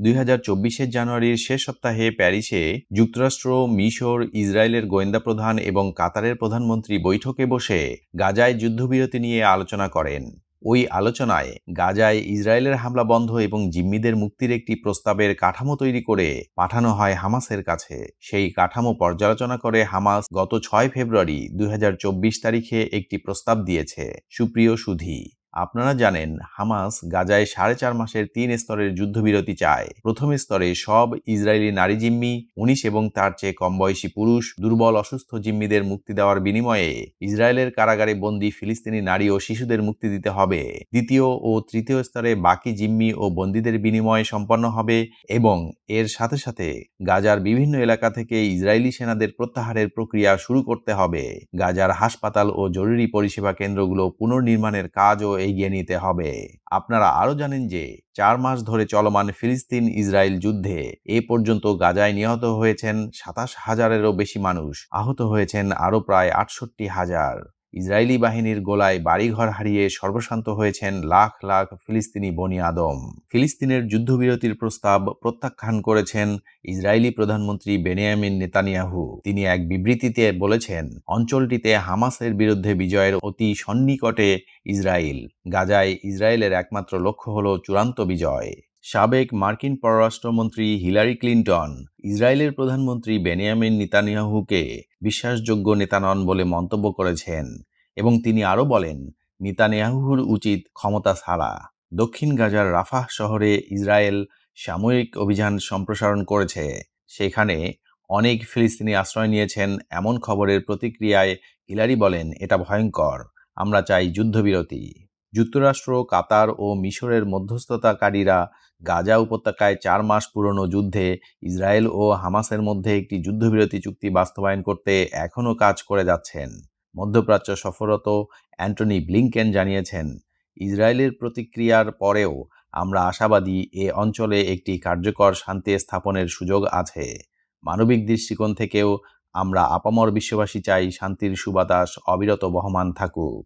2024 জানুয়ারির শেষ সপ্তাহে প্যারিসে যুক্তরাষ্ট্র, মিশর, ইসরায়েলের গোয়েন্দা প্রধান এবং কাতারের প্রধানমন্ত্রী বৈঠকে বসে গাজায় যুদ্ধবিরতি নিয়ে আলোচনা করেন। ওই আলোচনায় গাজায় ইসরায়েলের হামলা বন্ধ এবং জিম্মিদের মুক্তির একটি প্রস্তাবের কাঠামো তৈরি করে পাঠানো হয় হামাসের কাছে। সেই কাঠামো পর্যালোচনা করে হামাস গত 6 ফেব্রুয়ারি 2024 তারিখে একটি প্রস্তাব দিয়েছে। সুপ্রিয় সুধী, আপনারা জানেন হামাস গাজায় 4.5 মাসের 3 স্তরের যুদ্ধবিরতি চায়। প্রথম স্তরে সব ইসরায়েলি নারী জিম্মি, 19 এবং তার চেয়ে কম বয়সী পুরুষ, দুর্বল অসুস্থ জিম্মিদের মুক্তি দেওয়ার বিনিময়ে ইসরায়েলের কারাগারে বন্দী ফিলিস্তিনি নারী ও শিশুদের মুক্তি দিতে হবে। দ্বিতীয় ও তৃতীয় স্তরে বাকি জিম্মি ও বন্দীদের বিনিময়ে সম্পন্ন হবে এবং এর সাথে সাথে গাজার বিভিন্ন এলাকা থেকে ইসরায়েলি সেনাদের প্রত্যাহারের প্রক্রিয়া শুরু করতে হবে। গাজার হাসপাতাল ও জরুরি পরিষেবা কেন্দ্রগুলো পুনর্নির্মাণের কাজও এগিয়ে নিতে হবে। আপনারা আরও জানেন যে 4 মাস ধরে চলমান ফিলিস্তিন ইসরায়েল যুদ্ধে এ পর্যন্ত গাজায় নিহত হয়েছেন 27,000-এরও বেশি মানুষ, আহত হয়েছেন আরও প্রায় 68,000। ইসরায়েলি বাহিনীর গোলায় বাড়িঘর হারিয়ে সর্বশান্ত হয়েছেন লাখ লাখ ফিলিস্তিনি বনি আদম। ফিলিস্তিনের যুদ্ধবিরতির প্রস্তাব প্রত্যাখ্যান করেছেন ইসরায়েলি প্রধানমন্ত্রী বেনিয়ামিন নেতানিয়াহু। তিনি এক বিবৃতিতে বলেছেন, অঞ্চলটিতে হামাসের বিরুদ্ধে বিজয়ের অতি সন্নিকটে ইসরায়েল। গাজায় ইসরায়েলের একমাত্র লক্ষ্য হল চূড়ান্ত বিজয়। সাবেক মার্কিন পররাষ্ট্রমন্ত্রী হিলারি ক্লিন্টন ইসরায়েলের প্রধানমন্ত্রী বেনিয়ামিন নেতানিয়াহুকে বিশ্বাসযোগ্য নেতা নন বলে মন্তব্য করেছেন এবং তিনি আরও বলেন, নেতানিয়াহুর উচিত ক্ষমতা ছাড়া। দক্ষিণ গাজার রাফাহ শহরে ইসরায়েল সামরিক অভিযান সম্প্রসারণ করেছে। সেখানে অনেক ফিলিস্তিনি আশ্রয় নিয়েছেন। এমন খবরের প্রতিক্রিয়ায় হিলারি বলেন, এটা ভয়ঙ্কর। আমরা চাই যুদ্ধবিরতি। যুক্তরাষ্ট্র, কাতার ও মিশরের মধ্যস্থতাকারীরা গাজা উপত্যকায় 4 মাস পুরনো যুদ্ধে ইসরায়েল ও হামাসের মধ্যে একটি যুদ্ধবিরতি চুক্তি বাস্তবায়ন করতে এখনও কাজ করে যাচ্ছেন। মধ্যপ্রাচ্য সফররত অ্যান্টনি ব্লিংকেন জানিয়েছেন, ইসরায়েলের প্রতিক্রিয়ার পরেও আমরা আশাবাদী এ অঞ্চলে একটি কার্যকর শান্তি স্থাপনের সুযোগ আছে। মানবিক দৃষ্টিকোণ থেকেও আমরা আপামর বিশ্ববাসী চাই শান্তির সুবাতাস অবিরত বহমান থাকুক।